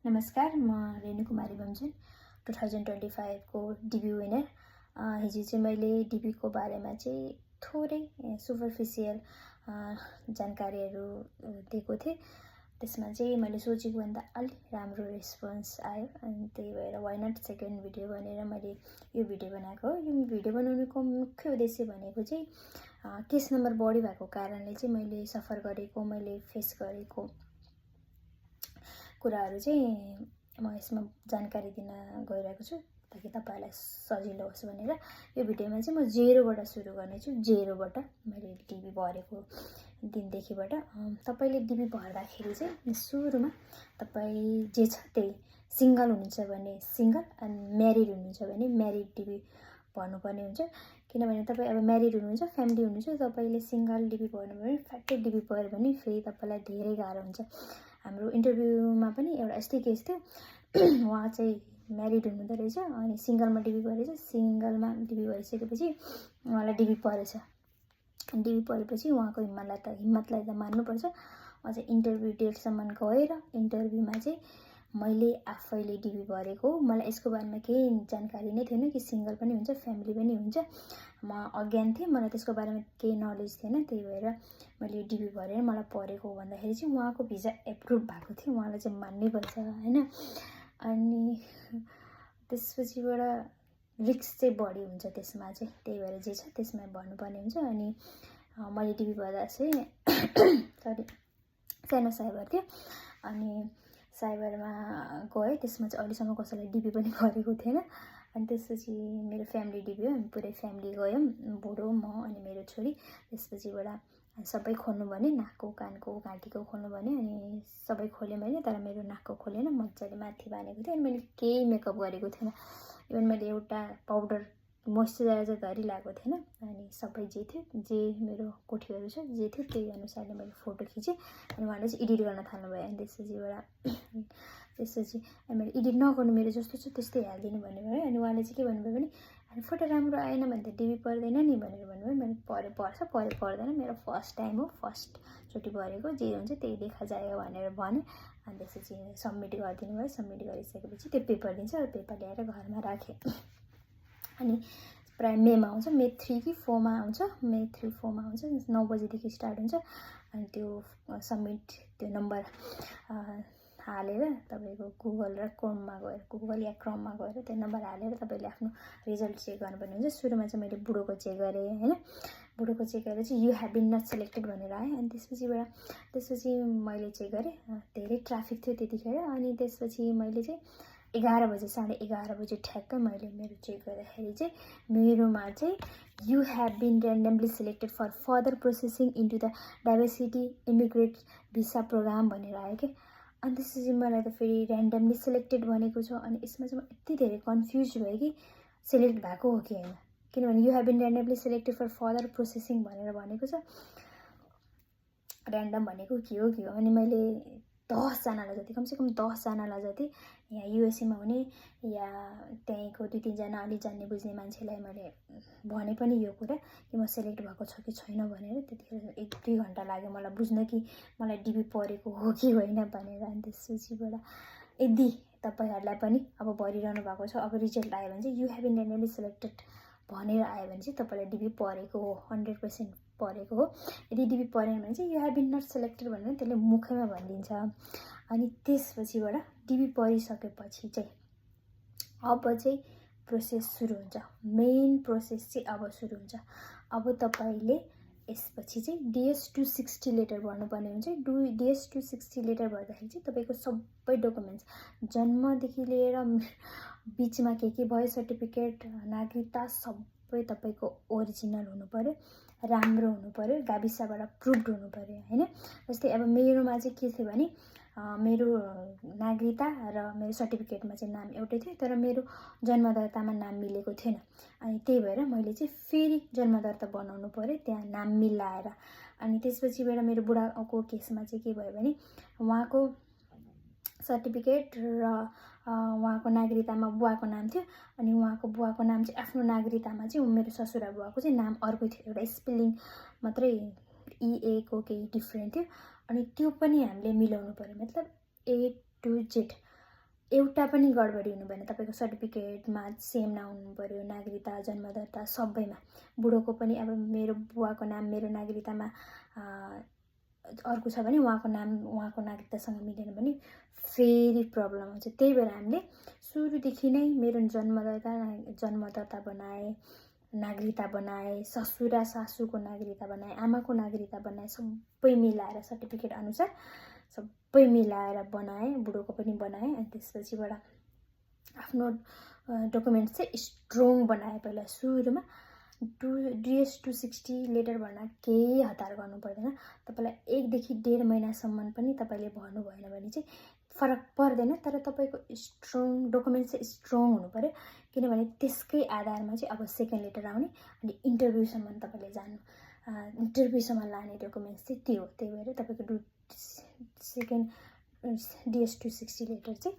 नमस्कार, म रेणु कुमारी बमजुन 2025 को डिबी विनर। हिजो चाहिँ मैले डिबीको बारेमा चाहिँ थोरै सुपरफिसियल जानकारीहरू दिएको थिएँ। त्यसमा चाहिँ मैले सोचेको भन्दा अलि राम्रो रेस्पोन्स आयो अनि त्यही भएर वाइ नट सेकेन्ड भिडियो भनेर मैले यो भिडियो बनाएको हो। यो भिडियो बनाउनुको मुख्य उद्देश्य भनेको चाहिँ केस नम्बर बढी भएको कारणले चाहिँ मैले सफर गरेको, मैले फेस गरेको कुराहरू चाहिँ म यसमा जानकारी दिन गइरहेको छु ताकि तपाईहरुलाई सजिलो होस् भनेर। यो भिडियोमा चाहिँ म जेरोबाट सुरु गर्नेछु। जेरोबाट मैले डिबी भरेको दिनदेखिबाट। तपाईले डिबी भर्दाखेरि चाहिँ सुरुमा तपाई जे छ त्यही सिंगल हुनुहुन्छ भने सिंगल अनि म्यारिड हुनुहुन्छ भने म्यारिड डिबी भर्नुपर्ने हुन्छ। किनभने तपाई अब म्यारिड हुनुहुन्छ, फ्यामिली हुनुहुन्छ, तपाईले सिंगल डिबी भर्नु भने फ्याक्टै डिबी भर्यो भने फेरि तपाईलाई धेरै गाह्रो हुन्छ। हाम्रो इन्टरभ्यूमा पनि एउटा यस्तै केस थियो। उहाँ चाहिँ म्यारिड हुनुहुँदो रहेछ अनि सिंगलमा डिबी भरेछ। सिंगलमा डिबी भइसकेपछि उहाँलाई डिबी परेछ। डिबी परेपछि उहाँको हिम्मतलाई त मान्नुपर्छ। उहाँ चाहिँ इन्टरभ्यू डेटसम्म गएर इन्टरभ्यूमा चाहिँ मैले आफैले डिबी भरेको, मलाई यसको बारेमा केही जानकारी नै थिएन कि सिंगल पनि हुन्छ, फ्यामिली पनि हुन्छ। म अज्ञान थिएँ, मलाई त्यसको बारेमा केही नलेज थिएन। त्यही भएर मैले डिबी भरेर मलाई परेको भन्दाखेरि चाहिँ उहाँको भिजा एप्रुभ भएको थियो। उहाँलाई चाहिँ मान्नै पर्छ हैन। अनि त्यसपछिबाट रिस्क चाहिँ बढी हुन्छ त्यसमा चाहिँ। त्यही भएर जे छ त्यसमा भन्नुपर्ने हुन्छ। अनि मैले डिबी भर्दा चाहिँ सरी सानो साइबर थियो अनि साइबरमा गएँ। त्यसमा चाहिँ अहिलेसम्म कसैलाई डिबी पनि गरेको थिएन। अनि त्यसपछि मेरो फ्यामिली डिबी हो, हामी पुरै फ्यामिली गयौँ, बुढो, म अनि मेरो छोरी। त्यसपछिबाट सबै खोल्नु भने, नाकको, कानको, घाँटीको खोल्नु भने अनि सबै खोलेँ मैले, तर मेरो नाकको खोलेन। मजाले माथि बाँधेको थिएँ अनि मैले केही मेकअप गरेको थिएन। इभन मैले एउटा पाउडर मोइस्चराइजर धरि लगाएको थिएन। अनि सबै जे थियो, जे मेरो कोठीहरू छ, जे थियो त्यही अनुसारले मैले फोटो खिचेँ। अनि उहाँले चाहिँ एडिट गर्न थाल्नुभयो। अनि त्यसपछि मैले एडिट नगर्नु, मेरो जस्तो छ त्यस्तै हालिदिनु भन्नुभयो। अनि उहाँले चाहिँ के भन्नुभयो भने अनि फोटो राम्रो आएन भने त डिबी पर्दैन नि भनेर भन्नुभयो। मैले पर्दैन, मेरो फर्स्ट टाइम हो, फर्स्टचोटि भरेको, जे हुन्छ त्यही देखा जाएगा भनेर भने। अनि त्यसपछि सबमिट गरिदिनु भयो। सबमिट गरिसकेपछि त्यो पेपर दिन्छ, पेपर ल्याएर घरमा राखेँ। अनि प्राय मेमा आउँछ, मे 3 कि 4 मा आउँछ, मे 3, 4 मा आउँछ। 9 बजेदेखि स्टार्ट हुन्छ। अनि त्यो सबमिट, त्यो नम्बर हालेर तपाईको गुगल र क्रोममा गएर, गुगल या क्रोममा गएर त्यो नम्बर हालेर तपाईले आफ्नो रिजल्ट चेक गर्नुपर्ने हुन्छ। सुरुमा चाहिँ मैले बुढोको चेक गरेँ हैन। बुढोको चेक गरेर चाहिँ you have been not selected भनेर आयो। अनि त्यसपछि मैले चेक गरेँ। धेरै ट्राफिक थियो त्यतिखेर। अनि त्यसपछि मैले चाहिँ 11 बजे, 11:30 बजे ठ्याक्क मैले मेरो चेक गर्दाखेरि चाहिँ मेरोमा चाहिँ you have been randomly selected for further processing into the diversity immigrate visa program भनेर आयो कि। अनि त्यसपछि मलाई त फेरि ऱ्यान्डमली सेलेक्टेड भनेको छ। अनि यसमा चाहिँ म यति धेरै कन्फ्युज भएँ कि सेलेक्ट भएको हो कि होइन। किनभने you have been randomly selected for further processing भनेर भनेको छ। ऱ्यान्डम भनेको के हो। अनि मैले 10 जनालाई जति, कमसेकम 10 जनालाई जति यहाँ युएसएमा हुने या त्यहीँको 2-3 जना अलि जान्ने बुझ्ने मान्छेलाई मैले भने पनि यो कुरा कि म सेलेक्ट भएको छ कि छैन भनेर। त्यतिखेर 1-2 घन्टा लाग्यो मलाई बुझ्न कि मलाई डिबी परेको हो कि होइन भनेर। अनि त्यसपछिबाट यदि तपाईहरुलाई पनि अब भरिरहनु भएको छ, अब रिजल्ट आयो भने चाहिँ you have been randomly selected भनेर आयो भने चाहिँ तपाईलाई डिबी परेको हो, 100% परेको हो। यदि डिबी परेन भने चाहिँ you have been not selected भनेर त्यसले मुखैमा भनिदिन्छ। अनि त्यसपछिबाट डिबी परिसकेपछि चाहिँ अब चाहिँ प्रोसेस सुरु हुन्छ। मेन प्रोसेस चाहिँ अब सुरु हुन्छ। अब तपाईले यसपछि चाहिँ DS-260 लेटर भर्नुपर्ने हुन्छ। DS-260 लेटर भर्दाखेरि चाहिँ तपाईको सबै डकुमेन्ट्स, जन्मदेखि लिएर बिचमा के भयो, सर्टिफिकेट, नागरिकता सबै तपाईको ओरिजिनल हुनु पर्यो, राम्रो हुनु पर्यो, गाविसबाट प्रुभड हुनु पर्यो हैन। जस्तै अब मेरोमा चाहिँ के थियो भने मेरो नागरिकता र मेरो सर्टिफिकेटमा चाहिँ नाम एउटै थियो, तर मेरो जन्मदर्तामा नाम मिलेको थिएन। अनि त्यही भएर मैले चाहिँ फेरि जन्मदर्ता बनाउनु पर्यो त्यहाँ नाम मिलाएर। अनि त्यसपछिबाट मेरो बुढाको केसमा चाहिँ के भयो भने उहाँको सर्टिफिकेट र उहाँको नागरिकतामा बुवाको नाम थियो। अनि उहाँको बुवाको नाम चाहिँ आफ्नो नागरिकतामा चाहिँ मेरो ससुरा बुवाको चाहिँ नाम अर्को थियो, एउटा स्पेलिङ मात्रै EA को केही डिफ्रेन्ट थियो। अनि त्यो पनि हामीले मिलाउनु पर्यो। मतलब A to Z एउटा पनि गडबडी हुनु भएन। तपाईँको सर्टिफिकेटमा सेम नहुनु पऱ्यो, नागरिकता जन्मदर्ता सबैमा। बुढोको पनि अब मेरो बुवाको नाम मेरो नागरिकतामा अर्को छ भने उहाँको नाम उहाँको नागरिकतासँग मिलेन भने फेरि प्रब्लम हुन्छ। त्यही भएर हामीले सुरुदेखि नै मेरो जन्मदर्ता बनाएँ, नागरिकता बनाएँ, ससुरा सासूको नागरिकता बनाएँ, आमाको नागरिकता बनाएँ, सबै मिलाएर सर्टिफिकेट अनुसार सबै मिलाएर बनाएँ, बुढोको पनि बनाएँ। अनि त्यसपछिबाट आफ्नो डकुमेन्ट्स चाहिँ स्ट्रङ बनाएँ। पहिला सुरुमा DS 260 लेटर भर्न केही हतार गर्नु पर्दैन। तपाईँलाई 1 देखि 1.5 महिनासम्म पनि तपाईँले भर्नु भएन भने चाहिँ फरक पर्दैन। तर तपाईँको डकुमेन्ट चाहिँ स्ट्रङ हुनु पऱ्यो, किनभने त्यसकै आधारमा चाहिँ अब सेकेन्ड लेटर आउने अनि इन्टरभ्यूसम्म तपाईँले जानु, इन्टरभ्यूसम्म लाने डकुमेन्ट्स चाहिँ त्यो हो। त्यही भएर तपाईँको सेकेन्ड DS 260 लेटर चाहिँ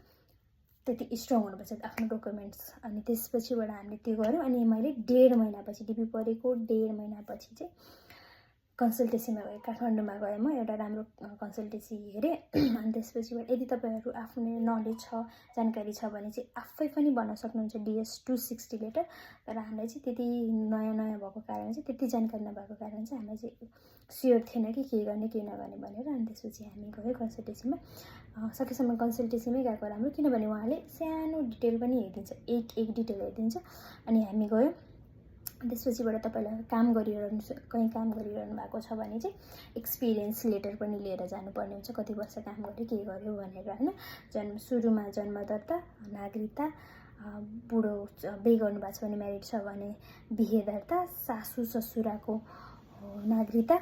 त्यति स्ट्रङ हुनुपर्छ आफ्नो डकुमेन्ट्स। अनि त्यसपछिबाट हामीले त्यो गऱ्यौँ। अनि मैले 1.5 महिनापछि डिबी परेको 1.5 महिनापछि चाहिँ कन्सल्टेसीमा गएँ, काठमाडौँमा गएँ म, एउटा राम्रो कन्सल्टेसी हेरेँ। अनि त्यसपछिबाट यदि तपाईँहरू आफ्नो नलेज छ, जानकारी छ भने चाहिँ आफै पनि भन्न सक्नुहुन्छ DS 260 लेटर। तर हामीलाई चाहिँ त्यति नयाँ भएको कारण चाहिँ, त्यति जानकारी नभएको कारण चाहिँ हामीलाई चाहिँ स्योर थिएन कि के गर्ने के नगर्ने भनेर। अनि त्यसपछि हामी गयौँ कन्सल्टेसीमा। सकेसम्म कन्सल्टेसीमै गएको राम्रो, किनभने उहाँले सानो डिटेल पनि हेरिदिन्छ, एक डिटेल हेरिदिन्छ। अनि हामी गयौँ। त्यसपछिबाट तपाईँलाई कहीँ काम गरिरहनु भएको छ भने चाहिँ एक्सपिरियन्स लेटर पनि लिएर जानुपर्ने हुन्छ, कति वर्ष काम गऱ्यो के गर्यो भनेर, होइन। सुरुमा जन्मदर्ता, नागरिकता, बुढो बिहे गर्नुभएको छ भने, म्यारिड छ भने बिहे दर्ता, सासू ससुराको नागरिकता,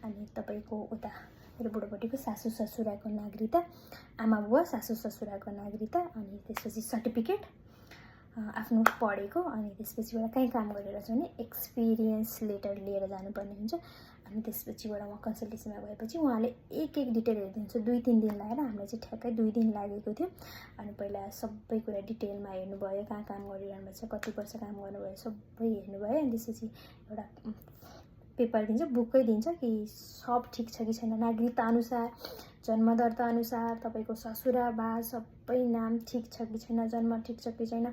अनि तपाईँको उता मेरो बुढोपट्टिको सासू ससुराको नागरिकता, आमा बुवा सासू ससुराको नागरिकता, अनि त्यसपछि सर्टिफिकेट आफ्नो पढेको। अनि त्यसपछिबाट कहीँ काम गरेर छ भने एक्सपिरियन्स लेटर लिएर जानुपर्ने हुन्छ। अनि त्यसपछिबाट उहाँ कन्सल्टेसीमा गएपछि उहाँले एक डिटेल हेरिदिन्छ। 2-3 दिन लागेर हामीलाई चाहिँ ठ्याक्कै 2 दिन लागेको थियो। अनि पहिला सबै कुरा डिटेलमा हेर्नुभयो, कहाँ काम गरिरहनु भएको छ, कति वर्ष काम गर्नुभयो, सबै हेर्नुभयो। अनि त्यसपछि एउटा पेपर दिन्छ, बुकै दिन्छ कि सब ठिक छ कि छैन, नागरिकता अनुसार, जन्मदर्ता अनुसार, तपाईँको ससुरा बा सबै नाम ठिक छ कि छैन, जन्म ठिक छ कि छैन,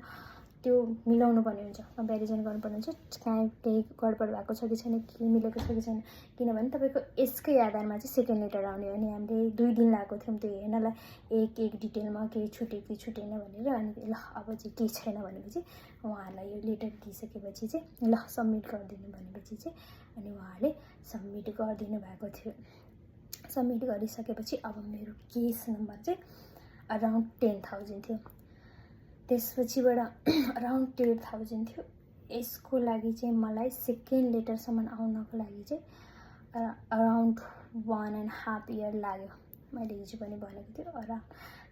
त्यो मिलाउनु पर्ने हुन्छ, कम्पेरिजन गर्नुपर्ने हुन्छ, कहाँ केही गडबड भएको छ कि छैन, के मिलेको छ कि छैन। किनभने तपाईँको यसकै आधारमा चाहिँ सेकेन्ड लेटर आउने। अनि हामीले 2 दिन लागेको थियौँ त्यो हेर्नलाई, एक डिटेलमा केही छुट्यो कि छुटेन भनेर। अनि ल अब चाहिँ के छैन भनेपछि उहाँहरूलाई यो लेटर दिइसकेपछि चाहिँ ल सब्मिट गरिदिनु भनेपछि चाहिँ अनि उहाँहरूले सब्मिट गरिदिनु भएको थियो। सब्मिट गरिसकेपछि अब मेरो केस नम्बर चाहिँ अराउन्ड 10,000 थियो। त्यसपछिबाट अराउन्ड 10,000 थियो। यसको लागि चाहिँ मलाई सेकेन्ड लेटरसम्म आउनको लागि चाहिँ अराउन्ड 1.5 इयर लाग्यो। मैले हिजो पनि भनेको थियो अराउन्ड।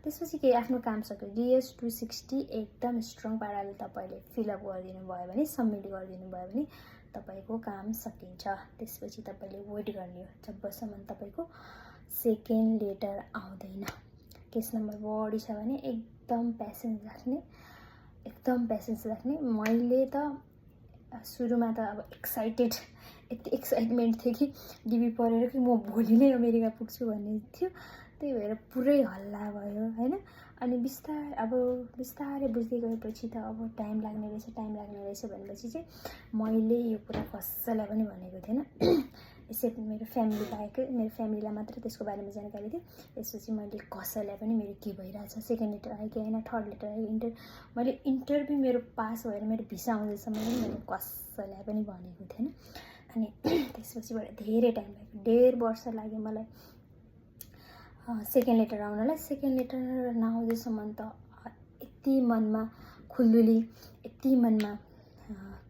त्यसपछि केही आफ्नो काम सक्यो। DS 260 एकदम स्ट्रङ पाराले तपाईँले फिलअप गरिदिनु भयो भने, सब्मिट गरिदिनु भयो भने तपाईँको काम सकिन्छ। त्यसपछि तपाईँले वेट गर्ने हो जबसम्म तपाईँको सेकेन्ड लेटर आउँदैन। केस नम्बर बढी छ भने एकदम पेसेन्स राख्ने, एकदम पेसेन्स राख्ने। मैले त सुरुमा त अब यति एक्साइटमेन्ट थियो कि डिबी पढेर कि म भोलि नै अमेरिका पुग्छु भन्ने थियो। त्यही भएर पुरै हल्ला भयो, होइन। अनि बिस्तारै बुझ्दै गएपछि त अब टाइम लाग्ने रहेछ भनेपछि चाहिँ मैले यो कुरा कसैलाई पनि भनेको थिएन। यसै मेरो फ्यामिली बाहेक, मेरो फ्यामिलीलाई मात्र त्यसको बारेमा जानकारी थियो। त्यसपछि मैले कसैलाई पनि मेरो के भइरहेछ, सेकेन्ड लेटर आयो कि होइन, थर्ड लेटर आयो, मैले इन्टरभ्यू मेरो पास भएर मेरो भिसा आउँदैसम्म पनि मैले कसैलाई पनि भनेको थिएन। अनि त्यसपछिबाट धेरै टाइम लाग्यो, 1.5 वर्ष लाग्यो मलाई सेकेन्ड लेटर आउनलाई। सेकेन्ड लेटर नआउँदैसम्म त यति मनमा खुल्दुली, यति मनमा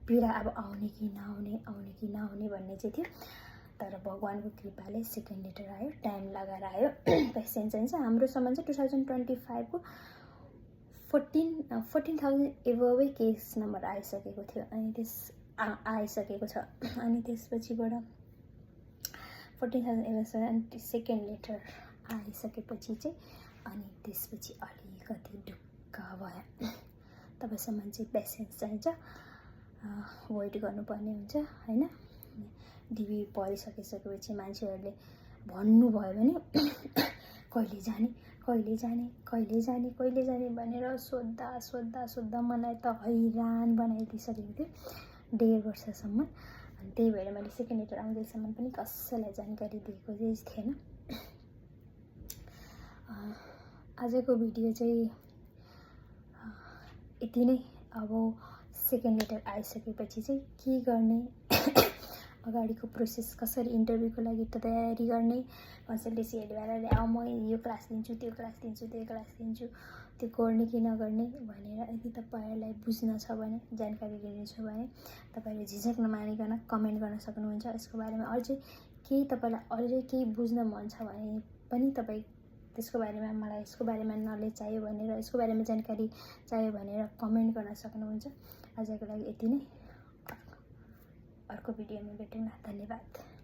पीडा, अब आउने कि नआउने भन्ने चाहिँ थियो। तर भगवान्को कृपाले सेकेन्ड लेटर आयो, टाइम लगाएर आयो, पेसेन्स चाहिन्छ। हाम्रोसम्म चाहिँ 2025 को 14,000 एभबै केस नम्बर आइसकेको थियो। अनि आइसकेको छ। अनि त्यसपछिबाट 14,000 एभब अनि सेकेन्ड लेटर आइसकेपछि चाहिँ अनि त्यसपछि अलिकति ढुक्क भयो। तपाईँसम्म चाहिँ पेसेन्स चाहिन्छ, वेट गर्नुपर्ने हुन्छ, होइन। डिबी पढिसकेपछि मान्छेहरूले भन्नुभयो भने कहिले जाने भनेर सोद्धा मलाई त हैरान बनाइदिइसकेको थियो 1.5 वर्षसम्म। अनि त्यही भएर मैले सेकेन्ड लेटर आउँदैसम्म पनि कसैलाई जानकारी दिएको चाहिँ थिएन। आजको भिडियो चाहिँ यति नै। अब सेकेन्ड लेटर आइसकेपछि चाहिँ के गर्ने, अगाडिको प्रोसेस कसरी, इन्टरभ्यूको लागि तयारी गर्ने, कन्सल्टेन्सीहरूबाट म यो क्लास दिन्छु, त्यो क्लास दिन्छु, त्यो गर्ने कि नगर्ने भनेर यदि तपाईँहरूलाई बुझ्न छ भने, जानकारी लिनु छ भने तपाईँले झिझक नमानिकन कमेन्ट गर्न सक्नुहुन्छ। यसको बारेमा तपाईँलाई केही बुझ्न मन छ भने पनि तपाईँ त्यसको बारेमा, मलाई यसको बारेमा नलेज चाहियो भनेर, यसको बारेमा जानकारी चाहियो भनेर कमेन्ट गर्न सक्नुहुन्छ। आजको लागि यति नै। अर्को भिडियोमा भेटौँ न। धन्यवाद।